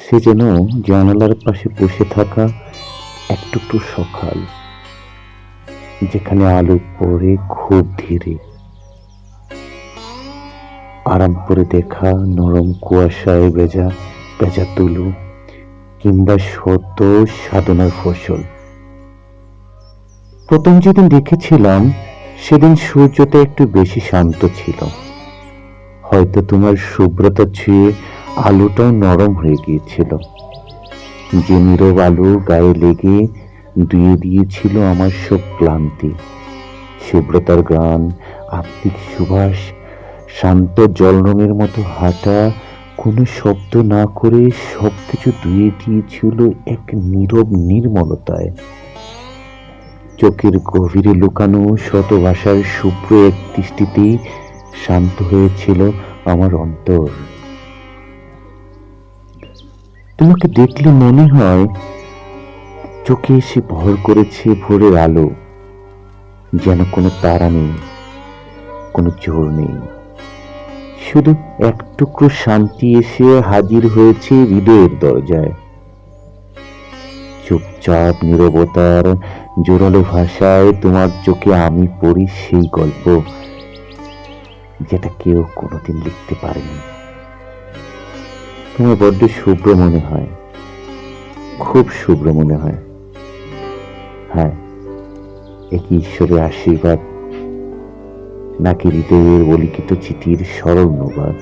সে যেন জানালার পাশে বসে থাকা এক টুকরো সকাল, যেখানে আলো পড়ে খুব ধীরে, আরাম করে দেখা নরম কুয়াশায় ভেজা ভেজা তুলো, কিংবা সদ্য সাধনার ফসল। প্রথম যেদিন দেখেছিলাম সেদিন সূর্যটা একটু বেশি শান্ত ছিল। হয়তো তোমার শুভ্রতা ছুঁয়ে আলোটাও নরম হয়ে গিয়েছিল, যে নীরব আলো গায়ে লেগে ধুয়ে দিয়েছিল আমার সব ক্লান্তি। শুভ্রতার গান, আত্মিক সুবাস, শান্ত জলরঙের মতো হাঁটা, কোনো শব্দ না করে সবকিছু ধুয়ে দিয়েছিল এক নীরব নির্মলতায়। চোখের গভীরে লুকানো শত ভাষার শুভ্র এক দৃষ্টিতেই শান্ত হয়েছিল আমার অন্তর। তোমাকে দেখলে মনে হয় চোখে এসে ভর করেছে ভোরের আলো, যেন কোনো তারা নেই, কোনো জোর নেই, শুধু এক টুকরো শান্তি এসে হাজির হয়েছে হৃদয়ের দরজায়। চুপচাপ নীরবতার জোরালো ভাষায় তোমার চোখে আমি পড়ি সেই গল্প, যেটা কেউ কোনোদিন লিখতে পারেনি। তোমার বড্ড শুভ্র মনে হয়, খুব শুভ্র মনে হয়। হ্যাঁ, একই ঈশ্বরের আশীর্বাদ, নাকি হৃদয়ের অলিখিত চিঠির সরল অনুবাদ?